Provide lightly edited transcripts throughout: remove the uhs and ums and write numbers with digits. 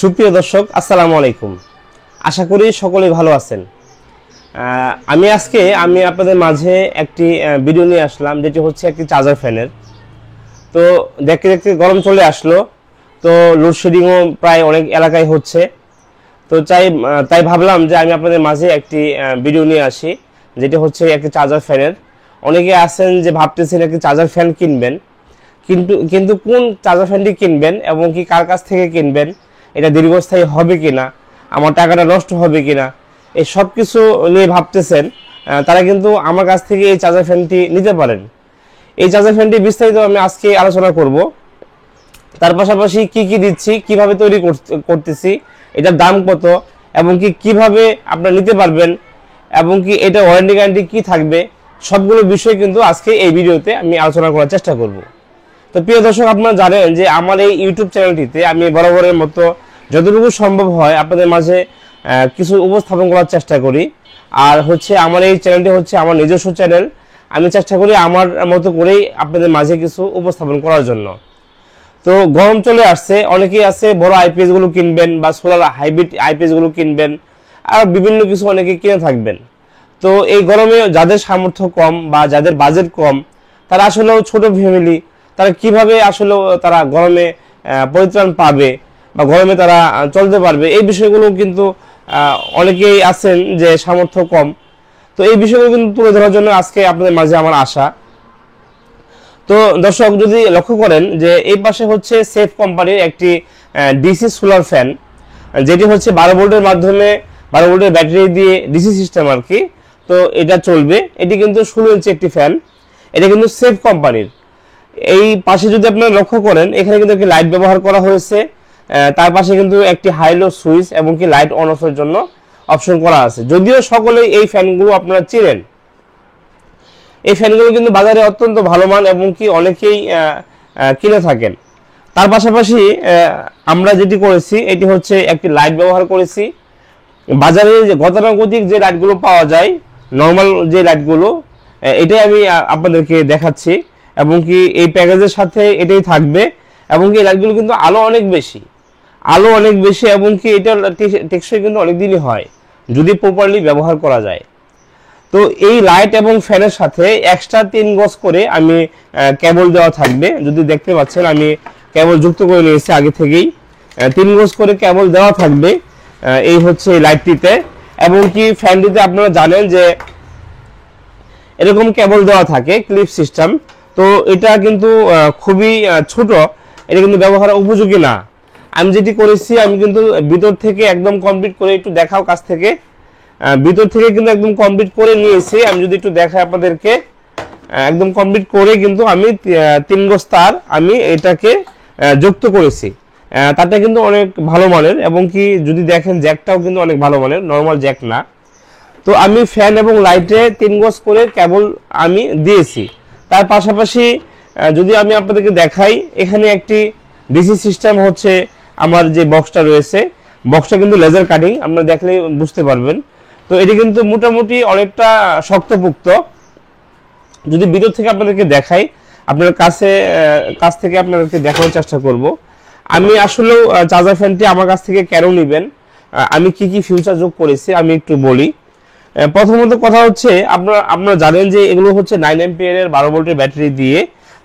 সুপ্রিয় দর্শক, আসসালামু আলাইকুম। আশা করি সকলেই ভালো আছেন। আমি আপনাদের মাঝে একটি ভিডিও নিয়ে আসলাম, যেটি হচ্ছে একটি চার্জার ফ্যানের। তো দেখতে দেখতে গরম চলে আসলো, তো লোডশেডিংও প্রায় অনেক এলাকায় হচ্ছে। তো তাই ভাবলাম যে আমি আপনাদের মাঝে একটি ভিডিও নিয়ে আসি, যেটি হচ্ছে একটি চার্জার ফ্যানের। অনেকে আছেন যে ভাবতেছেন একটি চার্জার ফ্যান কিনবেন, কিন্তু কোন চার্জার ফ্যানটি কিনবেন এবং কি কার কাছ থেকে কিনবেন, এটা দীর্ঘস্থায়ী হবে কিনা, আমার টাকাটা নষ্ট হবে কিনা, এই সব কিছু নিয়ে ভাবতেছেন। তারা কিন্তু আমার কাছ থেকে এই চার্জার ফ্যানটি নিতে পারেন। এই চার্জার ফ্যানটি বিস্তারিত আমি আজকে আলোচনা করব। তার পাশাপাশি কি কি দিচ্ছি, কিভাবে তৈরি করতেছি, এটার দাম কত, এবং কি কিভাবে আপনারা নিতে পারবেন, এবং কি এটা ওয়ারেন্টি গ্যারান্টি কি থাকবে, সবগুলো বিষয় কিন্তু আজকে এই ভিডিওতে আমি আলোচনা করার চেষ্টা করব। তো প্রিয় দর্শক, আপনারা জানেন যে আমার এই ইউটিউব চ্যানেলটিতে আমি বরাবরের মতো যতটুকু সম্ভব হয় আপনাদের মাঝে কিছু উপস্থাপন করার চেষ্টা করি। আর হচ্ছে আমার এই চ্যানেলটি হচ্ছে আমার নিজস্ব চ্যানেল। আমি চেষ্টা করি আমার মতো করেই আপনাদের মাঝে কিছু উপস্থাপন করার জন্য। তো গরম চলে আসছে, অনেকেই আছে বড় আইপিএসগুলো কিনবেন বা সোলার হাইব্রিড আইপিএসগুলো কিনবেন, আর বিভিন্ন কিছু অনেকে কিনে থাকবেন। তো এই গরমে যাদের সামর্থ্য কম বা যাদের বাজেট কম, তারা আসলেও ছোট ফ্যামিলি, তারা কিভাবে আসলে তারা গরমে পরিত্রাণ পাবে বা গরমে তারা চলতে পারবে, এই বিষয়গুলো কিন্তু অনেকেই আছেন যে সামর্থ্য কম। তো এই বিষয়গুলো কিন্তু তুলে ধরার জন্য আজকে আপনাদের মাঝে আমার আশা। তো দর্শক, যদি লক্ষ্য করেন যে এই পাশে হচ্ছে সেফ কোম্পানির একটি ডিসি সোলার ফ্যান, যেটি হচ্ছে 12 ভোল্টের মাধ্যমে 12 ভোল্টের ব্যাটারি দিয়ে ডিসি সিস্টেম আর কি। তো এটা চলবে, এটি কিন্তু 16 ইঞ্চি একটি ফ্যান। এটা কিন্তু সেফ কোম্পানির। এই পাশে যদি আপনারা লক্ষ্য করেন, এখানে কিন্তু একটি লাইট ব্যবহার করা হয়েছে। তার পাশে কিন্তু একটি হাই লো সুইচ এবং কি লাইট অন অফের জন্য অপশন করা আছে। যদিও সকলেই এই ফ্যানগুলো আপনারা চিনেন, এই ফ্যানগুলো কিন্তু বাজারে অত্যন্ত ভালো মান এবং কি অনেকেই কিনে থাকেন। তার পাশাপাশি আমরা যেটি করেছি, এটি হচ্ছে একটি লাইট ব্যবহার করেছি। বাজারে যে গতানুগতিক যে লাইটগুলো পাওয়া যায়, নর্মাল যে লাইটগুলো, এটাই আমি আপনাদেরকে দেখাচ্ছি। এবং কি এই প্যাকেজের সাথে এটাই থাকবে। এবং কি এই লাইটগুলো কিন্তু আলো অনেক বেশি এবং কি এটা টেকসই কিন্তু অনেক দিনই হয় যদি প্রপারলি ব্যবহার করা যায়। তো এই লাইট এবং ফ্যানের সাথে এক্সট্রা 3 গজ করে আমি কেবল দেওয়া থাকবে। যদি দেখতে পাচ্ছেন, আমি কেবল যুক্ত করে নিয়েছি আগে থেকেই। 3 গজ করে কেবল দেওয়া থাকবে এই হচ্ছে এই লাইটটিতে। এবং কি ফ্যানটিতে আপনারা জানেন যে এরকম কেবল দেওয়া থাকে, ক্লিপ সিস্টেম। তো এটা কিন্তু খুবই ছোট, এটা কিন্তু ব্যবহার উপযোগী না। আমি যেটি করেছি, আমি কিন্তু ভিতর থেকে একদম কমপ্লিট করে, একটু দেখাও কাছ থেকে, ভিতর থেকে কিন্তু একদম কমপ্লিট করে নিয়েছি। আমি যদি একটু দেখাই আপনাদেরকে, একদম কমপ্লিট করে কিন্তু আমি 3 গজ তার আমি এটাকে যুক্ত করেছি। তারটা কিন্তু অনেক ভালো মানের এবং কি যদি দেখেন জ্যাকটাও কিন্তু অনেক ভালো মানের, নর্মাল জ্যাক না। তো আমি ফ্যান এবং লাইটে 3 গজ করে কেবল আমি দিয়েছি। তার পাশাপাশি যদি আমি আপনাদেরকে দেখাই, এখানে একটি ডিসি সিস্টেম হচ্ছে আমার যে বক্সটা রয়েছে, বক্সটা কিন্তু লেজার কাটিং, আপনারা দেখলেই বুঝতে পারবেন। তো এটি কিন্তু মোটামুটি অনেকটা শক্তপোক্ত। যদি ভিতর থেকে আপনাদেরকে দেখাই, আপনার কাছ থেকে আপনাদেরকে দেখানোর চেষ্টা করব। আমি আসলেও চার্জার ফ্যানটি আমার কাছ থেকে কেন নেবেন, আমি কি কি ফিউচার যোগ করেছি আমি একটু বলি। প্রথমত কথা হচ্ছে, আপনারা জানেন যে এগুলো হচ্ছে 9 অ্যাম্পিয়ারের 12 ভোল্টের ব্যাটারি দিয়ে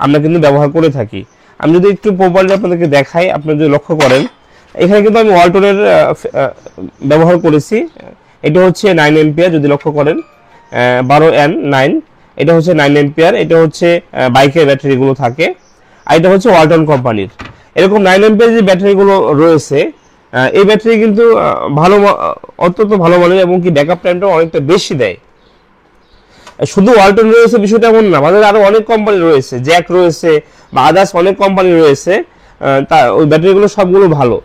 আমরা কিন্তু ব্যবহার করে থাকি। আমি যদি একটু প্রপারলি আপনাদেরকে দেখাই, আপনারা যদি লক্ষ্য করেন, এখানে কিন্তু আমি ওয়ালটনের ব্যবহার করেছি। এটা হচ্ছে 9 অ্যাম্পিয়ার, যদি লক্ষ্য করেন 12N9, এটা হচ্ছে 9 অ্যাম্পিয়ার। এটা হচ্ছে বাইকের ব্যাটারিগুলো থাকে, আর এটা হচ্ছে ওয়ালটন কোম্পানির। এরকম 9 অ্যাম্পিয়ার যে ব্যাটারিগুলো রয়েছে, এই ব্যাটারি কিন্তু অত্যন্ত ভালো মানের এবং কি ব্যাকআপ টাইমটা অনেকটা বেশি দেয়। শুধু ওয়ালটন রয়েছে বিষয়টা এমন না, বাজারে আরো অনেক কোম্পানি রয়েছে, জ্যাক রয়েছে বা আদার্স অনেক কোম্পানি রয়েছে। ওই ব্যাটারিগুলো সবগুলো ভালো,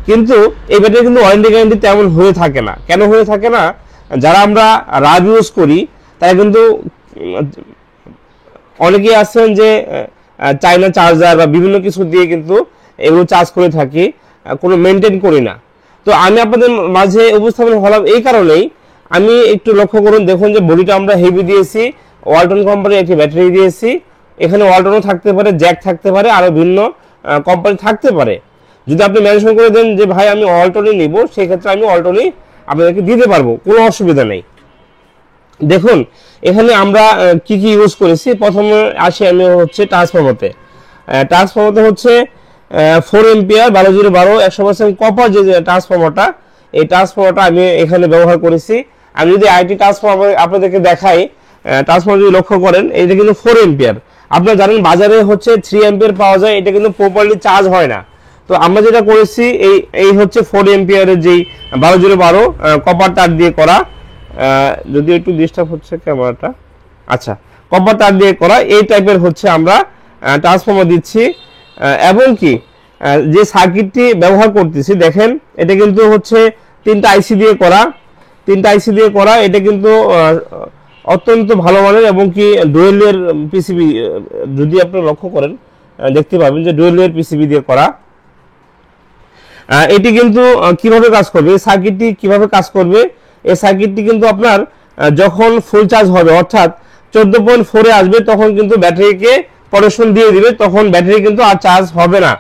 কিন্তু এই ব্যাটারি কিন্তু ওয়ারেন্টি গ্যারান্টি তেমন হয়ে থাকে না। কেন হয়ে থাকে না? যারা আমরা রাব ইউজ করি, তারা কিন্তু অনেকেই আছেন যে চাইনা চার্জার বা বিভিন্ন কিছু দিয়ে কিন্তু এগুলো চার্জ করে থাকি, কোনো মেনটেন করি না। তো আমি আপনাদের মাঝে উপস্থাপন হলাম এই কারণেই। আমি একটু লক্ষ্য করুন, দেখুন যে বডিটা আমরা হেভি দিয়েছি, ওয়ালটন কোম্পানির একটি ব্যাটারি দিয়েছি। এখানে ওয়ালটনও থাকতে পারে, জ্যাক থাকতে পারে, আরো ভিন্ন কোম্পানি থাকতে পারে। যদি আপনি মেনশন করে দেন যে ভাই আমি অল্টনি নিব, সেই ক্ষেত্রে আমি অল্টনি আপনাদেরকে দিতে পারবো, কোনো অসুবিধা নেই। দেখুন এখানে আমরা কি কি ইউজ করেছি। প্রথমে আসি আমি হচ্ছে ট্রান্সফরমারতে। ট্রান্সফরমারতে হচ্ছে 4 এম্পিয়ার 12 100% কপার যে ট্রান্সফরমারটা, এই ট্রান্সফরমারটা আমি এখানে ব্যবহার করেছি। আমি যদি আইটি ট্রান্সফরমার আপনাদেরকে দেখাই, ট্রান্সফরমার যদি লক্ষ্য করেন, এটা কিন্তু 4 এম্পিয়ার। আপনারা জানেন বাজারে হচ্ছে 3 এম্পিয়ার পাওয়া যায়, এটা কিন্তু প্রপারলি চার্জ হয় না। তো আমরা যেটা করেছি এই হচ্ছে 4 এম্পিয়ারের যেই 12 কপার তার দিয়ে করা, যদি একটু ডিস্টার্ব হচ্ছে ক্যামেরাটা, আচ্ছা, কপার তার দিয়ে করা এই টাইপের হচ্ছে আমরা ট্রান্সফরমার দিচ্ছি। এবং কি যে সার্কিটটি ব্যবহার করতেছি দেখেন, এটা কিন্তু হচ্ছে 3টা আইসি দিয়ে করা, 3টা আইসি দিয়ে করা। এটা কিন্তু অত্যন্ত ভালো মানের এবং কি ডুয়েলের পিসিবি, যদি আপনি লক্ষ্য করেন দেখতে পাবেন যে ডুয়েলের পিসিবি দিয়ে করা। এটি কিন্তু কিভাবে কাজ করবে, এই সার্কিটটি কিভাবে কাজ করবে, এই সার্কিটটি কিন্তু আপনার যখন ফুল চার্জ হবে অর্থাৎ 14.4 আসবে, তখন কিন্তু ব্যাটারিকে প্রোটেকশন দিয়ে দিবে, তখন ব্যাটারি কিন্তু আর চার্জ হবে না।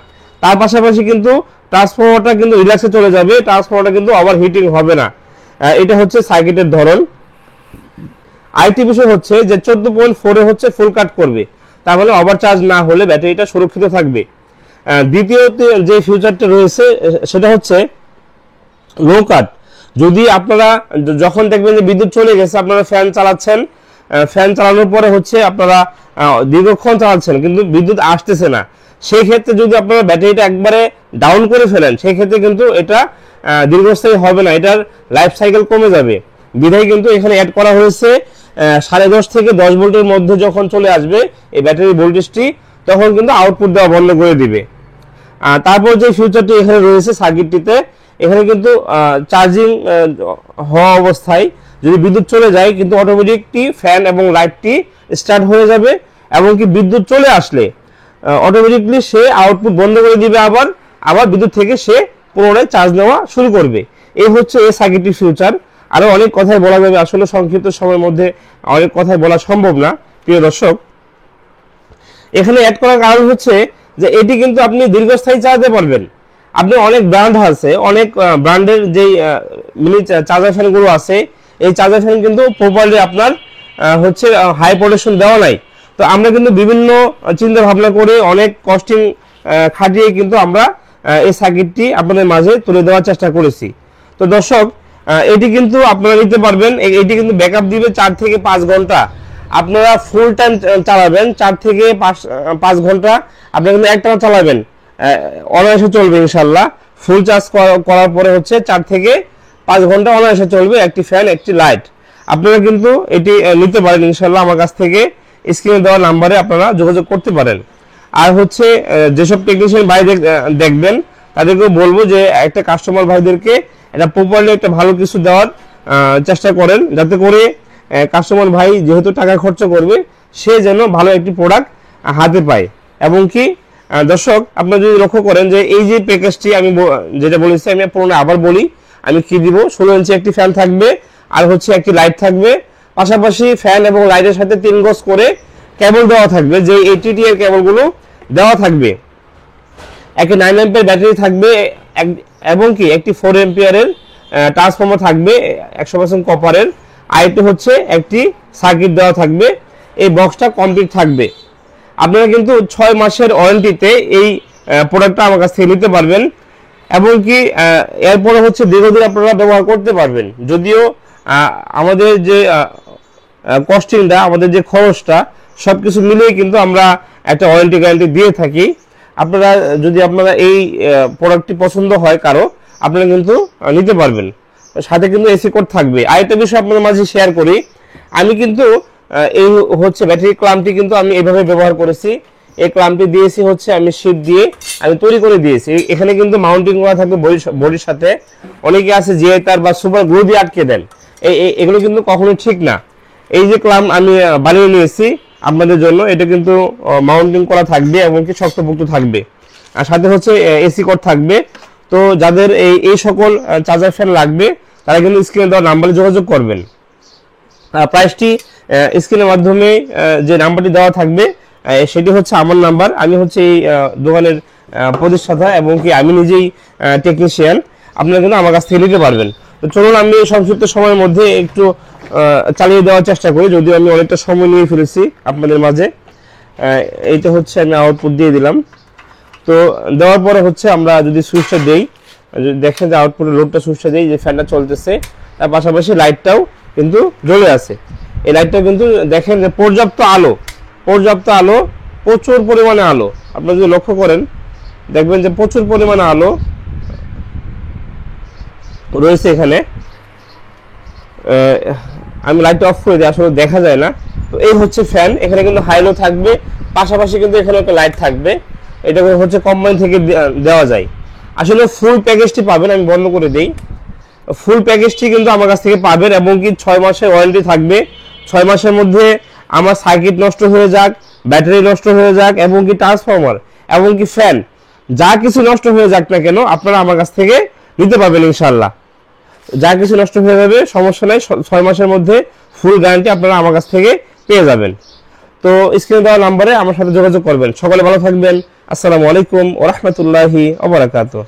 তার পাশাপাশি কিন্তু ট্রান্সফরমারটা কিন্তু রিল্যাক্সে চলে যাবে, ট্রান্সফরমারটা কিন্তু ওভার হিটিং হবে না। এটা হচ্ছে সার্কিটের ধরন। আইটি বিষয় হচ্ছে যে 14.4 হচ্ছে ফুল কাট করবে, তার মানে ওভার চার্জ না হলে ব্যাটারিটা সুরক্ষিত থাকবে। দ্বিতীয়ত যে ফিউচারটা রয়েছে সেটা হচ্ছে লো কাট। যদি আপনারা যখন দেখবেন যে বিদ্যুৎ চলে গেছে, আপনারা ফ্যান চালাচ্ছেন, ফ্যান চালানোর পরে হচ্ছে আপনারা দীর্ঘক্ষণ চালাচ্ছেন কিন্তু বিদ্যুৎ আসতেছে না, সেই ক্ষেত্রে যদি আপনারা ব্যাটারিটা একবারে ডাউন করে ফেলেন, সেই ক্ষেত্রে কিন্তু এটা দীর্ঘস্থায়ী হবে না, এটার লাইফ সাইকেল কমে যাবে। বিধায় কিন্তু এখানে অ্যাড করা হয়েছে 10.5 থেকে 10 ভোল্টের মধ্যে যখন চলে আসবে এই ব্যাটারি ভোল্টেজটি, তখন কিন্তু আউটপুট দেওয়া বন্ধ করে দিবে। তারপর যে ফিউচারটি এখানে রয়েছে সার্কিটটিতে, এখানে কিন্তু চার্জিং হওয়া অবস্থায় যদি বিদ্যুৎ চলে যায় কিন্তু অটোমেটিকলি ফ্যান এবং লাইটটি স্টার্ট হয়ে যাবে, এবং কি বিদ্যুৎ চলে আসলে অটোমেটিকলি সে আউটপুট বন্ধ করে দিবে, আবার বিদ্যুৎ থেকে সে পুনরায় চার্জ নেওয়া শুরু করবে। এই হচ্ছে এই সার্কিটটির ফিউচার। আরো অনেক কথাই বলা যাবে, আসলে সংক্ষিপ্ত সময়ের মধ্যে অনেক কথাই বলা সম্ভব না প্রিয় দর্শক। এখানে অ্যাড করার কারণ হচ্ছে যে এটি কিন্তু আপনি দীর্ঘস্থায়ী চালাতে পারবেন। আপনি অনেক ব্র্যান্ড আছে, অনেক ব্র্যান্ডের যেই মিনি চার্জার ফ্যানগুলো আছে, এই চার্জার ফ্যান কিন্তু প্রপারলি আপনার হচ্ছে হাই প্রোটেকশন দেওয়া নাই। তো আমরা কিন্তু বিভিন্ন চিন্তা ভাবনা করে অনেক কস্টিং খাটিয়ে কিন্তু আমরা এই সার্কিটটি আপনাদের মাঝে তুলে দেওয়ার চেষ্টা করেছি। তো দর্শক এটি কিন্তু আপনারা নিতে পারবেন, এটি কিন্তু ব্যাকআপ দিবে 4 থেকে 5 ঘন্টা। আপনারা ফুল টাইম চালাবেন 4 থেকে 5 ঘন্টা, আপনারা কিন্তু একটানা চালাবেন, অনায়াসে চলবে ইনশাল্লাহ। ফুল চার্জ করার পরে হচ্ছে 4 থেকে 5 ঘন্টা অনায়াসে চলবে একটি ফ্যান একটি লাইট। আপনারা কিন্তু এটি নিতে পারেন ইনশাল্লাহ আমার কাছ থেকে, স্ক্রিনে দেওয়া নাম্বারে আপনারা যোগাযোগ করতে পারেন। আর হচ্ছে যেসব টেকনিশিয়ান ভাই দেখবেন তাদেরকেও বলবো যে একটা কাস্টমার ভাইদেরকে এটা প্রপারলি একটা ভালো কিছু দেওয়ার চেষ্টা করেন, যাতে করে কাস্টমার ভাই যেহেতু টাকা খরচ করবে সে যেন ভালো একটি প্রোডাক্ট হাতে পায়। এবং কি দর্শক আপনারা যদি লক্ষ্য করেন যে এই যে প্যাকেজটি আমি যেটা বলেছি, আমি পুনরায় আবার বলি আমি কি দিব, 16 ইঞ্চি একটি ফ্যান থাকবে, আর হচ্ছে একটি লাইট থাকবে, পাশাপাশি ফ্যান এবং লাইটের সাথে 3 গজ করে কেবল দেওয়া থাকবে, যে ATT এর কেবলগুলো দেওয়া থাকবে, একটি 9 অ্যাম্পিয়ার ব্যাটারি থাকবে, এবং কি একটি 4 অ্যাম্পিয়ারের ট্রান্সফরমার থাকবে 100% কপারের, আরেকটি হচ্ছে একটি সার্কিট দেওয়া থাকবে। এই বক্সটা কমপ্লিট থাকবে। আপনারা কিন্তু 6 মাসের ওয়ারেন্টিতে এই প্রোডাক্টটা আমার কাছ থেকে নিতে পারবেন, এবং কি এরপরে হচ্ছে দীর্ঘদিন আপনারা ব্যবহার করতে পারবেন। যদিও আমাদের যে কস্টিংটা, আমাদের যে খরচটা সবকিছু মিলিয়ে কিন্তু আমরা একটা ওয়ারেন্টি গ্যারান্টি দিয়ে থাকি। আপনারা যদি আপনারা এই প্রোডাক্টটি পছন্দ হয় কারো, আপনারা কিন্তু নিতে পারবেন, সাথে কিন্তু এসি কোড থাকবে। আরেকটা বিষয় আপনাদের মাঝে শেয়ার করি, আমি কিন্তু এই হচ্ছে ব্যাটারি ক্লাম্পটি কিন্তু আমি এইভাবে ব্যবহার করেছি। এই ক্লাম্পটি দিয়েছি হচ্ছে আমি শীট দিয়ে আমি তৈরি করে দিয়েছি। এখানে কিন্তু মাউন্টিং করা থাকবে বডির সাথে। অনেকে আছে যে তার বা সুপার গ্লু দিয়ে আটকে দেন, এগুলো কিন্তু কখনোই ঠিক না। এই যে ক্লাম্প আমি বানিয়ে নিয়েছি আপনাদের জন্য, এটা কিন্তু মাউন্টিং করা থাকবে এবং কি শক্তপোক্ত থাকবে, আর সাথে হচ্ছে এসি কোড থাকবে। তো যাদের এই সকল চার্জার ফ্যান লাগবে তারা কিন্তু স্ক্রিনে দেওয়া নাম্বারে যোগাযোগ করবেন। প্রাইসটি স্ক্রিনের মাধ্যমে যে নাম্বারটি দেওয়া থাকবে সেটি হচ্ছে আমার নাম্বার। আমি হচ্ছে এই দোকানের প্রতিষ্ঠাতা এবং কি আমি নিজেই টেকনিশিয়ান, আপনারা কিন্তু আমার কাছ থেকে নিতে পারবেন। তো চলুন আমি সংক্ষিপ্ত সময়ের মধ্যে একটু চালিয়ে দেওয়ার চেষ্টা করি, যদিও আমি অনেকটা সময় নিয়ে ফেলেছি আপনাদের মাঝে। এইটা হচ্ছে আমি আউটপুট দিয়ে দিলাম। তো দেওয়ার পরে হচ্ছে আমরা যদি সুইচটা দেই, দেখেন যে আউটপুটের লোডটা সুইচটা দেই, যে ফ্যানটা চলতেছে, তার পাশাপাশি লাইটটাও কিন্তু জ্বলে আছে। এই লাইটটা কিন্তু দেখেন যে পর্যাপ্ত আলো, প্রচুর পরিমাণে আলো। আপনারা যদি লক্ষ্য করেন দেখবেন যে প্রচুর পরিমাণে আলো রয়েছে এখানে। আমি লাইটটা অফ করে দিই, আসলে দেখা যায় না। তো এই হচ্ছে ফ্যান, এখানে কিন্তু হাইলো থাকবে, পাশাপাশি কিন্তু এখানে একটা লাইট থাকবে। এটা হচ্ছে কোম্পানি থেকে দেওয়া যায়। আসলে ফুল প্যাকেজটি পাবেন, আমি বন্ধ করে দিই। ফুল প্যাকেজটি কিন্তু আমার কাছ থেকে পাবেন এবং কি 6 মাসের ওয়ারেন্টি থাকবে। 6 মাসের মধ্যে আমার সার্কিট নষ্ট হয়ে যাক, ব্যাটারি নষ্ট হয়ে যাক এবং কি ট্রান্সফরমার এবং কি ফ্যান, যা কিছু নষ্ট হয়ে যাক না কেন আপনারা আমার কাছ থেকে নিতে পারবেন ইনশাআল্লাহ। যা কিছু নষ্ট হয়ে যাবে সমস্যা নাই, 6 মাসের মধ্যে ফুল গ্যারান্টি আপনারা আমার কাছ থেকে পেয়ে যাবেন। তো স্ক্রিনে দেওয়া নম্বরে আমার সাথে যোগাযোগ করবেন। সকলে ভালো থাকবেন। আসসালামু আলাইকুম ওয়া রাহমাতুল্লাহি ওয়া বারাকাতুহু।